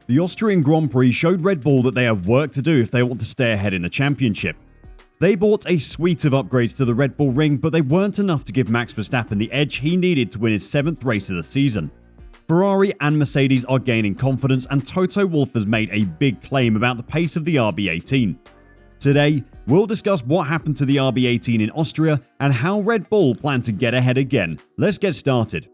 The Austrian Grand Prix showed Red Bull that they have work to do if they want to stay ahead in the championship. They bought a suite of upgrades to the Red Bull ring, but they weren't enough to give Max Verstappen the edge he needed to win his 7th race of the season. Ferrari and Mercedes are gaining confidence, and Toto Wolff has made a big claim about the pace of the RB18. Today, we'll discuss what happened to the RB18 in Austria and how Red Bull plan to get ahead again. Let's get started.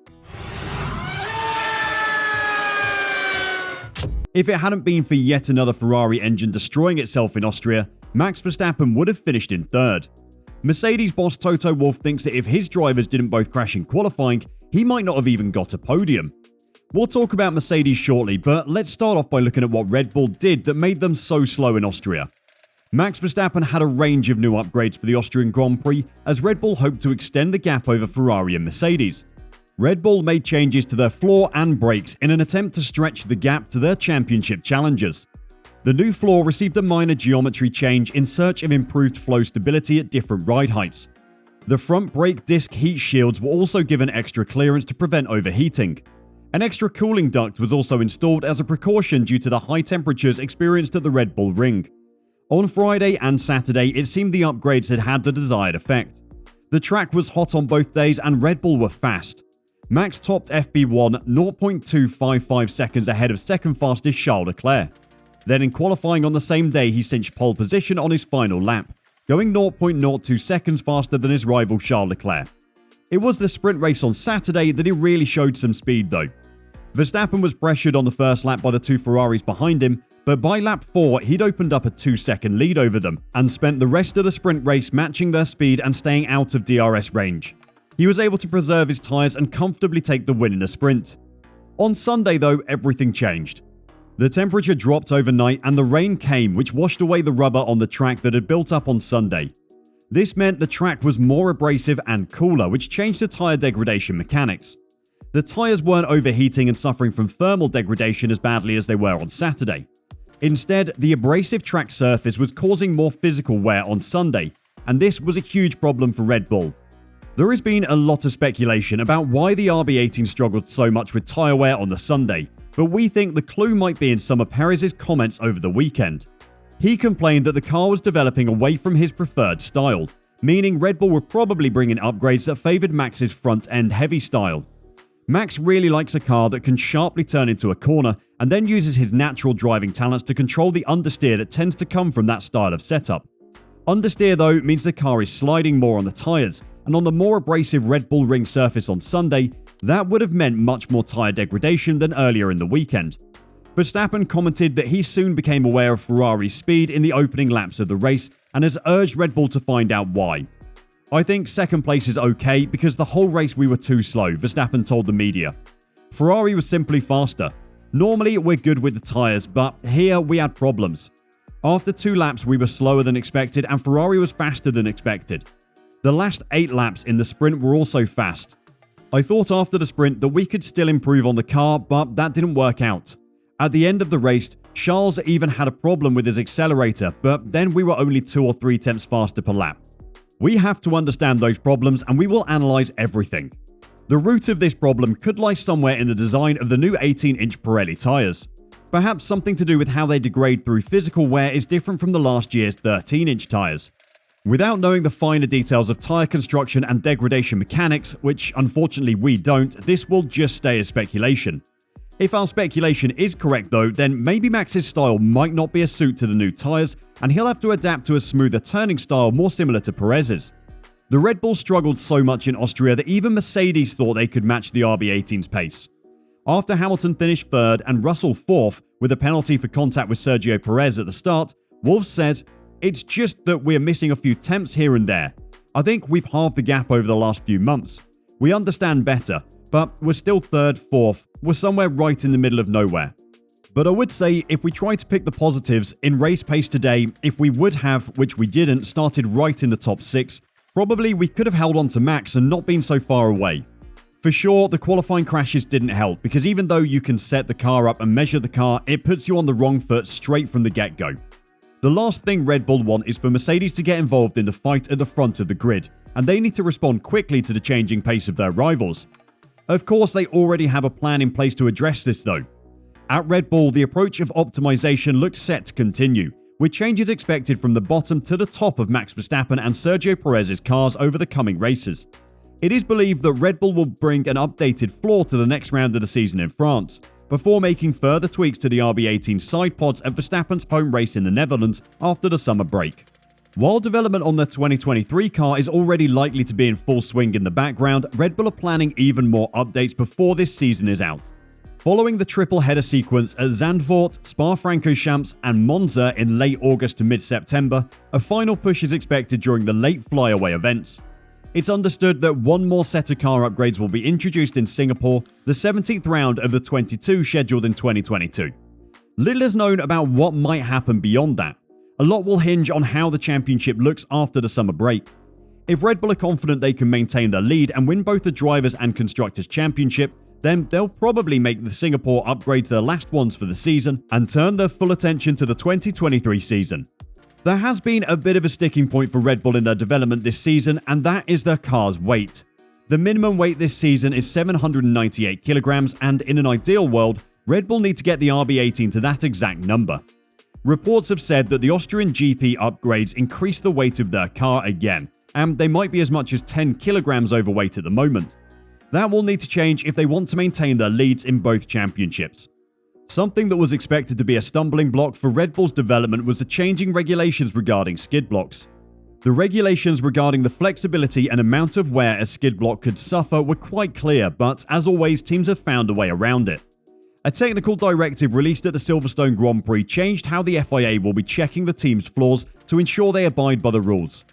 If it hadn't been for yet another Ferrari engine destroying itself in Austria, Max Verstappen would have finished in 3rd. Mercedes boss Toto Wolff thinks that if his drivers didn't both crash in qualifying, he might not have even got a podium. We'll talk about Mercedes shortly, but let's start off by looking at what Red Bull did that made them so slow in Austria. Max Verstappen had a range of new upgrades for the Austrian Grand Prix as Red Bull hoped to extend the gap over Ferrari and Mercedes. Red Bull made changes to their floor and brakes in an attempt to stretch the gap to their championship challengers. The new floor received a minor geometry change in search of improved flow stability at different ride heights. The front brake disc heat shields were also given extra clearance to prevent overheating. An extra cooling duct was also installed as a precaution due to the high temperatures experienced at the Red Bull ring. On Friday and Saturday, it seemed the upgrades had had the desired effect. The track was hot on both days and Red Bull were fast. Max topped FP1 0.255 seconds ahead of second fastest Charles Leclerc. Then in qualifying on the same day, he cinched pole position on his final lap, going 0.02 seconds faster than his rival Charles Leclerc. It was the sprint race on Saturday that he really showed some speed though. Verstappen was pressured on the first lap by the two Ferraris behind him, but by lap 4 he'd opened up a 2-second lead over them and spent the rest of the sprint race matching their speed and staying out of DRS range. He was able to preserve his tyres and comfortably take the win in the sprint. On Sunday though, everything changed. The temperature dropped overnight and the rain came, which washed away the rubber on the track that had built up on Sunday. This meant the track was more abrasive and cooler, which changed the tyre degradation mechanics. The tyres weren't overheating and suffering from thermal degradation as badly as they were on Saturday. Instead, the abrasive track surface was causing more physical wear on Sunday, and this was a huge problem for Red Bull. There has been a lot of speculation about why the RB18 struggled so much with tyre wear on the Sunday, but we think the clue might be in some of Perez's comments over the weekend. He complained that the car was developing away from his preferred style, meaning Red Bull were probably bringing upgrades that favoured Max's front-end heavy style. Max really likes a car that can sharply turn into a corner and then uses his natural driving talents to control the understeer that tends to come from that style of setup. Understeer though means the car is sliding more on the tyres, and on the more abrasive Red Bull ring surface on Sunday, that would have meant much more tyre degradation than earlier in the weekend. Verstappen commented that he soon became aware of Ferrari's speed in the opening laps of the race and has urged Red Bull to find out why. "I think second place is okay because the whole race we were too slow," Verstappen told the media. "Ferrari was simply faster. Normally we're good with the tyres, but here we had problems. After 2 laps we were slower than expected and Ferrari was faster than expected. The last 8 laps in the sprint were also fast. I thought after the sprint that we could still improve on the car, but that didn't work out. At the end of the race, Charles even had a problem with his accelerator, but then we were only 2 or 3 tenths faster per lap. We have to understand those problems and we will analyse everything. The root of this problem could lie somewhere in the design of the new 18-inch Pirelli tyres. Perhaps something to do with how they degrade through physical wear is different from the last year's 13-inch tyres. Without knowing the finer details of tyre construction and degradation mechanics, which unfortunately we don't, this will just stay as speculation. If our speculation is correct though, then maybe Max's style might not be a suit to the new tyres, and he'll have to adapt to a smoother turning style more similar to Perez's. The Red Bull struggled so much in Austria that even Mercedes thought they could match the RB18's pace. After Hamilton finished 3rd and Russell 4th with a penalty for contact with Sergio Perez at the start, Wolff said, "It's just that we're missing a few tenths here and there. I think we've halved the gap over the last few months. We understand better, but we're still 3rd, 4th, we're somewhere right in the middle of nowhere." But I would say if we try to pick the positives, in race pace today, if we would have, which we didn't, started right in the top 6, probably we could have held on to Max and not been so far away. For sure, the qualifying crashes didn't help, because even though you can set the car up and measure the car, it puts you on the wrong foot straight from the get-go. The last thing Red Bull want is for Mercedes to get involved in the fight at the front of the grid, and they need to respond quickly to the changing pace of their rivals. Of course, they already have a plan in place to address this though. At Red Bull, the approach of optimization looks set to continue, with changes expected from the bottom to the top of Max Verstappen and Sergio Perez's cars over the coming races. It is believed that Red Bull will bring an updated floor to the next round of the season in France, before making further tweaks to the RB18 side pods at Verstappen's home race in the Netherlands after the summer break. While development on the 2023 car is already likely to be in full swing in the background, Red Bull are planning even more updates before this season is out. Following the triple header sequence at Zandvoort, Spa-Francorchamps and Monza in late August to mid-September, a final push is expected during the late flyaway events. It's understood that one more set of car upgrades will be introduced in Singapore, the 17th round of the 22 scheduled in 2022. Little is known about what might happen beyond that. A lot will hinge on how the championship looks after the summer break. If Red Bull are confident they can maintain their lead and win both the Drivers' and Constructors' Championship, then they'll probably make the Singapore upgrades their last ones for the season and turn their full attention to the 2023 season. There has been a bit of a sticking point for Red Bull in their development this season, and that is their car's weight. The minimum weight this season is 798 kilograms, and in an ideal world, Red Bull need to get the RB18 to that exact number. Reports have said that the Austrian GP upgrades increase the weight of their car again, and they might be as much as 10 kilograms overweight at the moment. That will need to change if they want to maintain their leads in both championships. Something that was expected to be a stumbling block for Red Bull's development was the changing regulations regarding skid blocks. The regulations regarding the flexibility and amount of wear a skid block could suffer were quite clear, but as always, teams have found a way around it. A technical directive released at the Silverstone Grand Prix changed how the FIA will be checking the team's flaws to ensure they abide by the rules.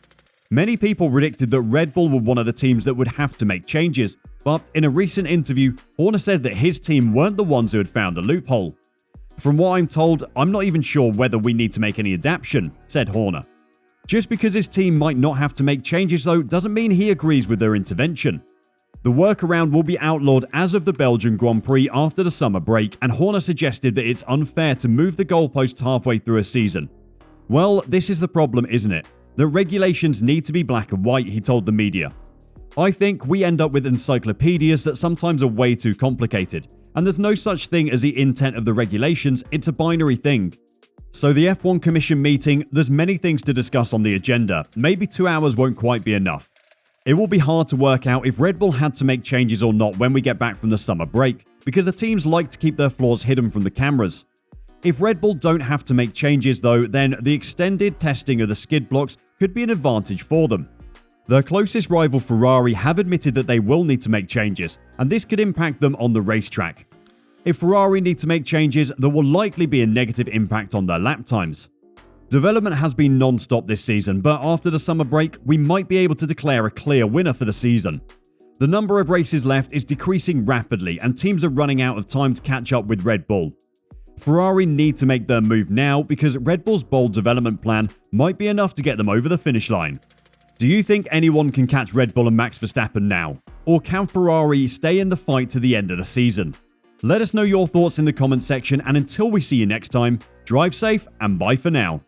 Many people predicted that Red Bull were one of the teams that would have to make changes, but in a recent interview, Horner said that his team weren't the ones who had found the loophole. "From what I'm told, I'm not even sure whether we need to make any adaptation," said Horner. Just because his team might not have to make changes though doesn't mean he agrees with their intervention. The workaround will be outlawed as of the Belgian Grand Prix after the summer break, and Horner suggested that it's unfair to move the goalpost halfway through a season. "Well, this is the problem, isn't it? The regulations need to be black and white," he told the media. "I think we end up with encyclopedias that sometimes are way too complicated, and there's no such thing as the intent of the regulations, it's a binary thing." So the F1 Commission meeting, there's many things to discuss on the agenda. Maybe 2 hours won't quite be enough. It will be hard to work out if Red Bull had to make changes or not when we get back from the summer break, because the teams like to keep their flaws hidden from the cameras. If Red Bull don't have to make changes though, then the extended testing of the skid blocks could be an advantage for them. Their closest rival Ferrari have admitted that they will need to make changes, and this could impact them on the racetrack. If Ferrari need to make changes, there will likely be a negative impact on their lap times. Development has been non-stop this season, but after the summer break, we might be able to declare a clear winner for the season. The number of races left is decreasing rapidly, and teams are running out of time to catch up with Red Bull. Ferrari need to make their move now because Red Bull's bold development plan might be enough to get them over the finish line. Do you think anyone can catch Red Bull and Max Verstappen now? Or can Ferrari stay in the fight to the end of the season? Let us know your thoughts in the comments section, and until we see you next time, drive safe and bye for now.